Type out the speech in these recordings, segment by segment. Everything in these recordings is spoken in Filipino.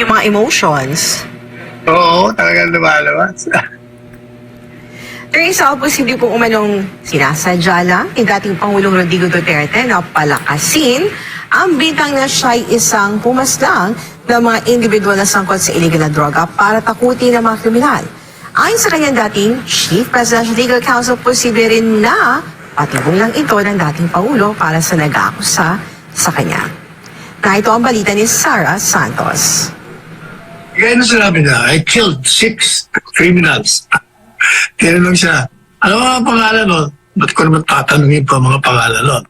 yung mga emotions. Oo, talagang lumalabas. Turns out, posible pong umanong sinasadya lang ni dating Pangulong Rodrigo Duterte na palakasin ang bintang na siya'y isang pumaslang ng mga individual na sangkot sa illegal na droga para takutin ang mga kriminal. Ayon sa kanyang dating Chief Presidential Legal Counsel, posible rin na patibong lang ito ng dating Pangulo para sa nag-aakusa sa kanya. Na ito ang balita ni Sarah Santos. Kaya na sinabi niya, I killed 6 criminals. Tinanong siya, ano mga pangalan nun? Ba't ko naman tatanungin pa mga pangalan nun?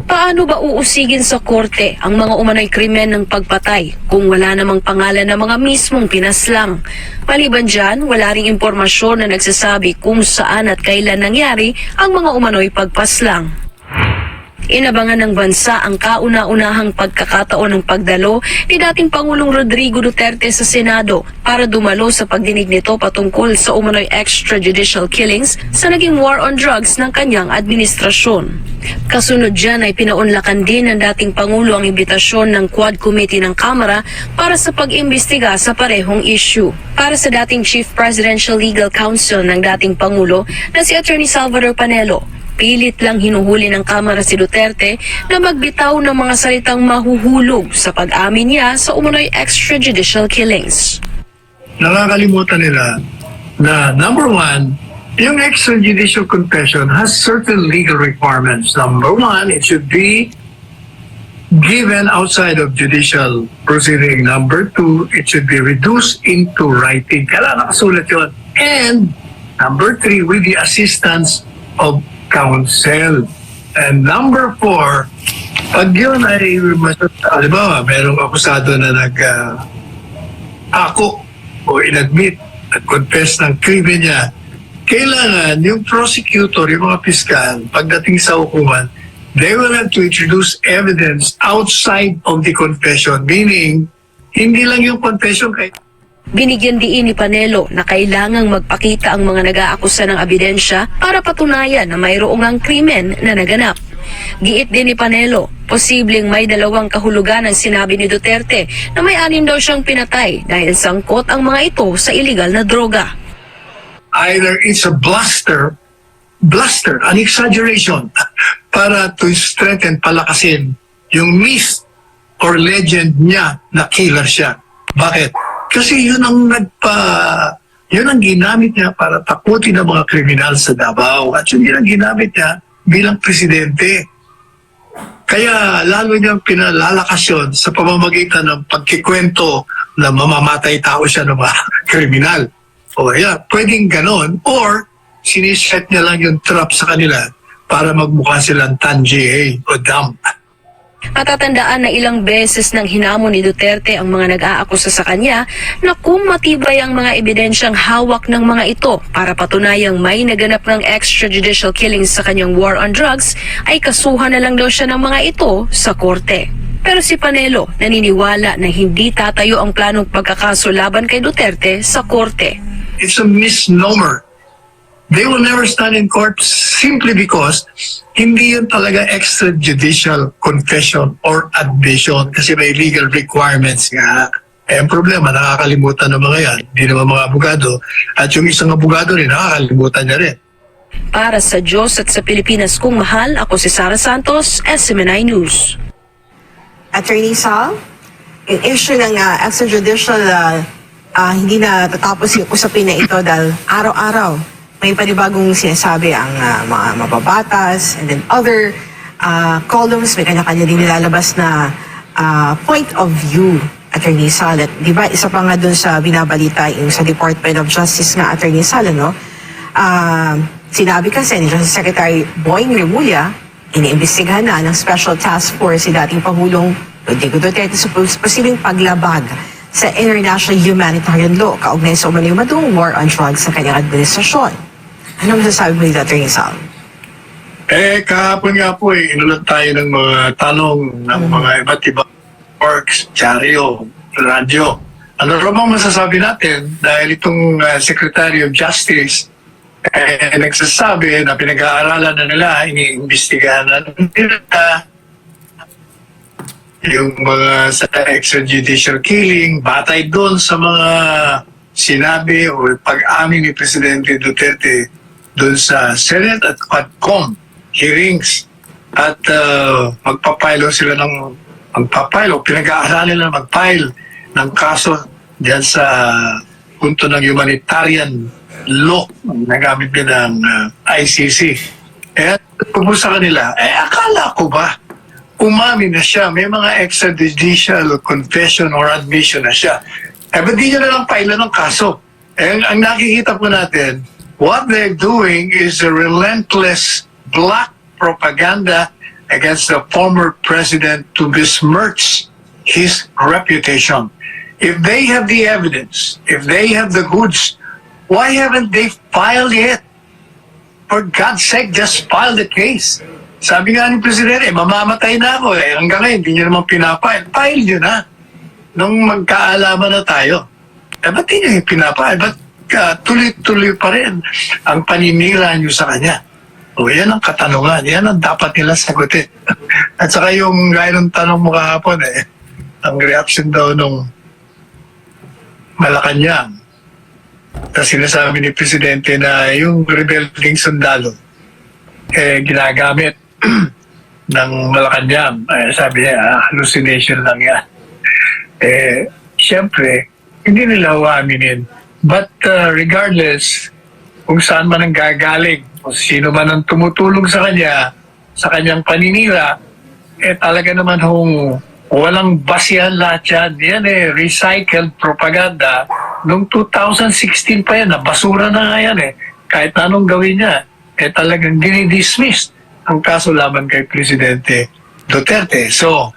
Paano ba uusigin sa korte ang mga umano'y krimen ng pagpatay kung wala namang pangalan ng mga mismong pinaslang? Maliban dyan, wala ring impormasyon na nagsasabi kung saan at kailan nangyari ang mga umano'y pagpaslang. Inabangan ng bansa ang kauna-unahang pagkakataon ng pagdalo ni dating Pangulong Rodrigo Duterte sa Senado para dumalo sa pagdinig nito patungkol sa umano'y extrajudicial killings sa naging war on drugs ng kanyang administrasyon. Kasunod dyan ay pinaunlakan din ng dating Pangulo ang imbitasyon ng Quad Committee ng Kamara para sa pag-imbestiga sa parehong issue. Para sa dating Chief Presidential Legal Counsel ng dating Pangulo na si Attorney Salvador Panelo, pilit lang hinuhuli ng Kamara si Duterte na magbitaw ng mga salitang mahuhulog sa pag-amin niya sa umano'y extrajudicial killings. Nakakalimutan nila na number 1, yung extrajudicial confession has certain legal requirements. Number 1, it should be given outside of judicial proceeding. Number 2, it should be reduced into writing. Kailangan nakasulat yun. And number 3, with the assistance of counsel. And number 4, pag yun ay, halimbawa, merong akusado na ako o inadmit at confess ng krimen niya, kailangan yung prosecutor, yung mga piskal, pagdating sa hukuman, they will have to introduce evidence outside of the confession. Meaning, hindi lang yung confession kay Binigyan diin ni Panelo na kailangang magpakita ang mga nag-aakusa ng ebidensya para patunayan na mayroong ang krimen na naganap. Giit din ni Panelo, posibleng may dalawang kahulugan ang sinabi ni Duterte na may 6 daw siyang pinatay dahil sangkot ang mga ito sa illegal na droga. either it's a bluster, an exaggeration para to strengthen, palakasin yung myth or legend niya na killer siya. Bakit? Kasi yun ang ginamit niya para takutin ang mga kriminal sa Davao. At yun ang ginamit niya bilang presidente. Kaya lalo niyang pinalalakas yun sa pamamagitan ng pagkikwento na mamamatay tao siya ng mga kriminal. O yeah, pwedeng ganon. Or siniset niya lang yung trap sa kanila para magmukha silang tangier o dump. Matatandaan na ilang beses nang hinamon ni Duterte ang mga nag-aakusa sa kanya na kung matibay ang mga ebidensyang hawak ng mga ito para patunayang may naganap ng extrajudicial killings sa kanyang war on drugs, ay kasuhan na lang daw siya ng mga ito sa korte. Pero si Panelo naniniwala na hindi tatayo ang planong pagkakaso laban kay Duterte sa korte. It's a misnomer. They will never stand in court simply because hindi yun talaga extrajudicial confession or admission kasi may legal requirements nga. Eh, ang problema, nakakalimutan ng mga yan. Hindi naman mga abogado. At yung isang abogado rin, nakakalimutan niya rin. Para sa Diyos at sa Pilipinas kong mahal, ako si Sarah Santos, SMNI News. Attorney Sal, yung issue ng extrajudicial, hindi na tatapos yung usapin na ito dahil araw-araw may panibagong sinasabi ang mga mababatas and then other columns, may kanya-kanya din nilalabas na point of view, Attorney Sal. At di ba, isa pa nga dun sa binabalita yung sa Department of Justice nga, Attorney Sal, no? Sinabi kasi ni Justice Secretary Boying Remulla, iniimbestigahan na ng Special Task Force si dating Pangulong Rodrigo Duterte sa posibleng paglabag sa international humanitarian law kaugnay sa umalimadong war on drugs sa kanyang administrasyon. Ano masasabi mo dito, Attorney Sal? Kahapon nga po inulat tayo ng mga tanong ng mga iba't ibang works, dyaryo, radyo. Ano bang masasabi natin dahil itong Secretary of Justice nagsasabi na pinag-aaralan na nila, iniimbestigahan na nila yung mga sa extrajudicial killing, batay doon sa mga sinabi o pag-amin ni Presidente Duterte doon sa Senate at Quadcom hearings. At magpapile sila pinag-aaralan nila mag-file ng kaso diyan sa punto ng humanitarian law nagamit din ng ICC. Kung sa kanila, akala ko ba umamin na siya, may mga extrajudicial confession or admission na siya. Ba't di niya na lang file ng kaso? Ang nakikita po natin, what they're doing is a relentless black propaganda against the former president to besmirch his reputation. If they have the evidence, if they have the goods, why haven't they filed it? For God's sake, just file the case. Sabi nga ni Presidente, mamamatay na ako. Hanggang ngayon, hindi nyo naman pinapile. File nyo na. Nung magkaalaman na tayo. Ba't hindi nyo pinapile? Ba't tuloy-tuloy pa rin ang paninira nyo sa kanya? Yan ang katanungan. Yan ang dapat nila sagutin. At saka yung gaya ng tanong mo kahapon, ang reaction daw nung Malacanang. Tapos sinasabi ni Presidente na yung rebelling sundalo ginagamit ng Malacanang. Sabi niya, hallucination lang yan. Siyempre, hindi nila uaminin. But regardless, kung saan man ang gagaling, kung sino man ang tumutulong sa kanya, sa kanyang paninira, talaga naman walang basihan lahat yan. Yan recycled propaganda. Noong 2016 pa yan, basura na nga yan Kahit anong gawin niya, talagang dinidismiss ang kaso laban kay Presidente Duterte. So,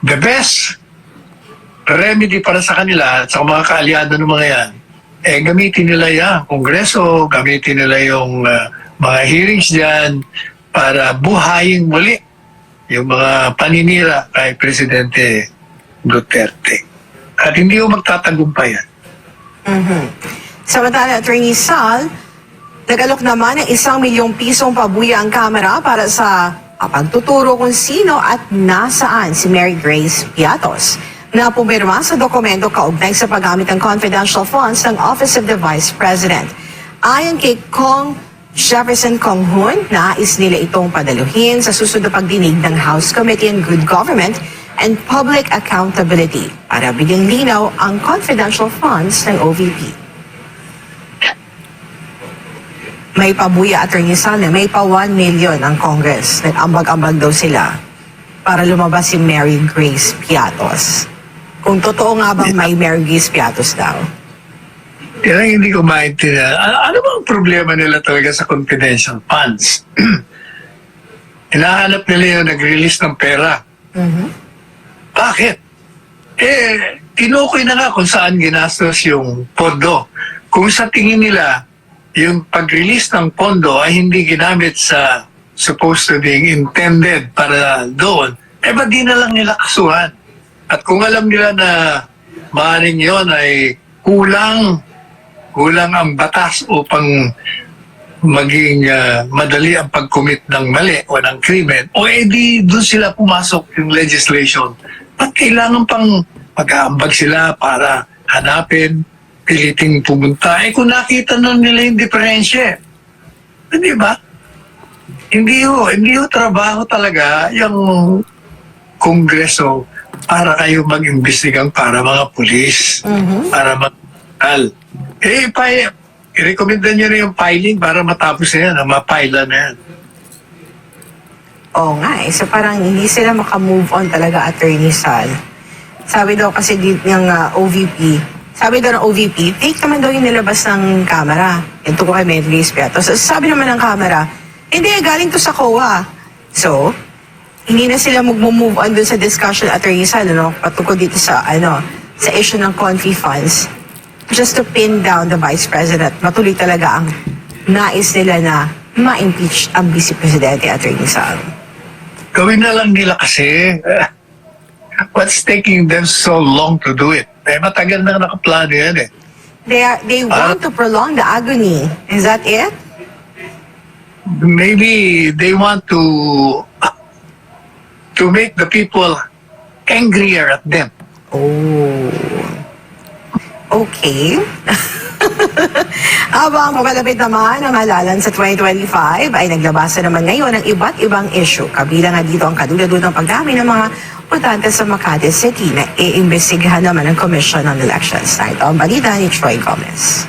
the best remedy para sa kanila at sa mga kaalyado ng mga yan, gamitin nila yan, Kongreso, gamitin nila yung mga hearings dyan para buhayin muli yung mga paninira kay Presidente Duterte. At hindi yung magtatagumpay yan. Samantala, Attorney Sal, nag-alok naman ng 1 milyong pisong pabuya ang Kamara para sa pagtuturo kung sino at nasaan si Mary Grace Piatos na pumirma sa dokumento kaugnay sa paggamit ng confidential funds ng Office of the Vice President. Ayon kay Kong Jefferson Konghun, nais nila itong padaluhin sa susunod na pagdinig ng House Committee on Good Government and Public Accountability para bigyang linaw ang confidential funds ng OVP. May pabuya, Attorney Sana, may pa 1 million ang Congress. Nag-ambag-ambag daw sila para lumabas si Mary Grace Piatos. Kung totoo nga bang may Mary Grace Piatos daw? Yan ang hindi ko maintindihan. Ano bang problema nila talaga sa confidential funds? Hinahanap nila yung nag-release ng pera. Bakit? Tinukoy na nga kung saan ginastos yung pondo. Kung sa tingin nila, yung pag-release ng pondo ay hindi ginamit sa supposed to being intended para doon, ba't di na lang nila kasuhan? At kung alam nila na maaaring yun ay kulang ang batas upang maging madali ang pag-commit ng mali o ng krimen, o di doon sila pumasok yung legislation. Ba't kailangan pang mag-aambag sila para hanapin, piliting pumunta? Kung nakita nun nila yung diferensya, di ba? Hindi ho trabaho talaga yung Kongreso para kayo mag-imbestigang para mga pulis, para mag-al. I-recommenda nyo na yung filing para matapos na yan, mapila na yan. Oo nga so parang hindi sila makamove on talaga, Attorney Sal. Sabi daw kasi ng OVP, sabi daw ng OVP, take naman daw yung nilabas ng Kamara. Ito ko kay Mary Grace Piatos. Sabi naman ng Kamara, hindi, galing to sa COA. So, hindi na sila mag-move on dun sa discussion, Attorney Sal, patungkol dito sa, sa issue ng confi funds. Just to pin down the Vice President. Matuloy talaga ang nais nila na ma-impeach ang Vice Presidente, Attorney Sal. Gawin na lang nila kasi. What's taking them so long to do it? Matagal na nakaplano yan They want to prolong the agony. Is that it? Maybe they want to make the people angrier at them. Oh. Okay. Habang papalapit naman ang halalan sa 2025 ay naglabasa naman ngayon ng iba't ibang issue. Kabilang nga dito ang kadulad-dulang pagdami ng mga botante sa Makati City na iimbestigahan naman ng Commission on Elections. Na ito ang balita ni Troy Gomez.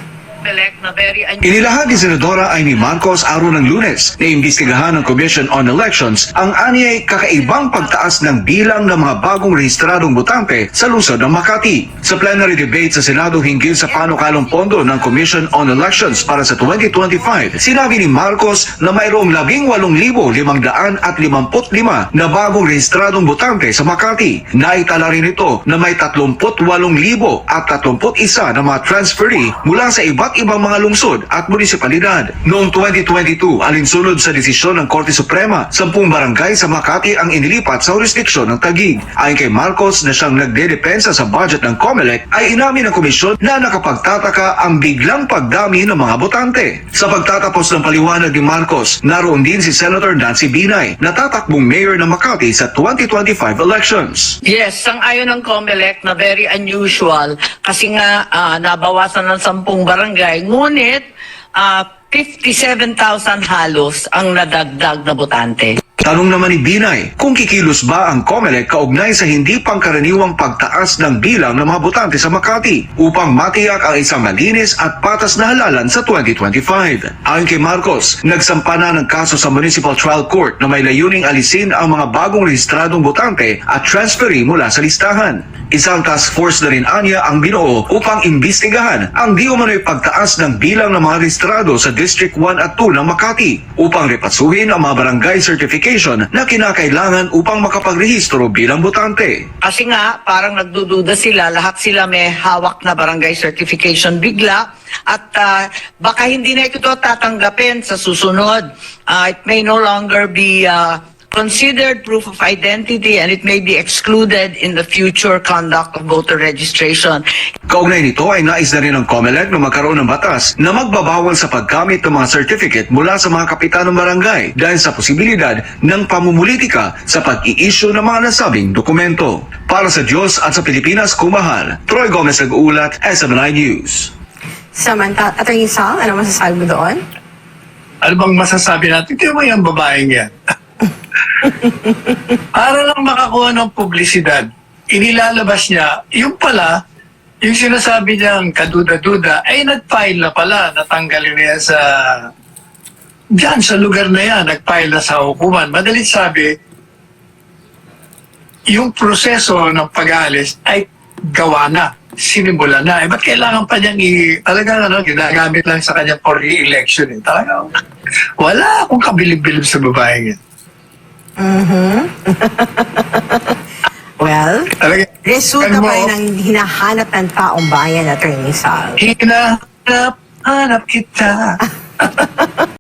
Inilahad ni Senadora Amy Marcos araw ng Lunes na imbestigahan ng Commission on Elections ang anyay kakaibang pagtaas ng bilang ng mga bagong rehistradong botante sa lungsod ng Makati. Sa plenary debate sa Senado hinggil sa panukalong pondo ng Commission on Elections para sa 2025, sinabi ni Marcos na mayroong 18,555 na bagong rehistradong botante sa Makati. Naitala rin ito na may 38,031 na mga transferee mula sa iba't ibang mga lungsod at munisipalidad. Noong 2022, alinsunod sa desisyon ng Korte Suprema, 10 barangay sa Makati ang inilipat sa jurisdiksyon ng Taguig. Ayon kay Marcos na siyang nagdedepensa sa budget ng COMELEC, ay inamin ng komisyon na nakapagtataka ang biglang pagdami ng mga botante. Sa pagtatapos ng paliwanag ni Marcos, naroon din si Senator Nancy Binay na tatakbong mayor ng Makati sa 2025 elections. Yes, sang-ayon ng COMELEC na very unusual kasi nga nabawasan ng 10 barangay, ngunit 57,000 halos ang nadagdag na botante. Tanong naman ni Binay kung kikilos ba ang COMELEC kaugnay sa hindi pangkaraniwang pagtaas ng bilang ng mga botante sa Makati upang matiyak ang isang malinis at patas na halalan sa 2025. Ayon kay Marcos, nagsampa na ng kaso sa Municipal Trial Court na may layuning alisin ang mga bagong rehistradong botante at transferee mula sa listahan. Isang task force na rin anya ang binuo upang imbestigahan ang di umano'y pagtaas ng bilang ng mga rehistrado sa District 1 at 2 ng Makati upang repatsuhin ang mga barangay certification na kinakailangan upang makapagrehistro bilang botante. Kasi nga, parang nagdududa sila, lahat sila may hawak na barangay certification bigla at baka hindi na ito tatanggapin sa susunod. It may no longer be considered proof of identity and it may be excluded in the future conduct of voter registration. Kaugnay nito ay nais na rin ng COMELEC na magkaroon ng batas na magbabawal sa paggamit ng mga certificate mula sa mga kapitan ng barangay dahil sa posibilidad ng pamumulitika sa pag-i-issue ng mga nasabing dokumento. Para sa Diyos at sa Pilipinas, kumahal. Troy Gomez nag-uulat, SMNI News. Samantha, Attorney Sal, ano masasabi mo doon? Ano bang masasabi natin? Tingnan mo yung babaeng yan. Para lang makakuha ng publisidad, inilalabas niya, yung pala, yung sinasabi niyang kaduda-duda, ay nag-file na pala, natanggalin niya sa, diyan sa lugar na yan, nag-file na sa hukuman. Madalit sabi, yung proseso ng pag-aalis ay gawa na, sinimula na. Ba't kailangan pa niyang talagang ginagamit lang sa kanya for re-election? Talagang, wala akong kabilib-bilib sa babaeng yan. Well, Talaga, resulta alam mo, pa rin ang hinahanap ng taong bayan, Attorney Sal. hinahanap kita.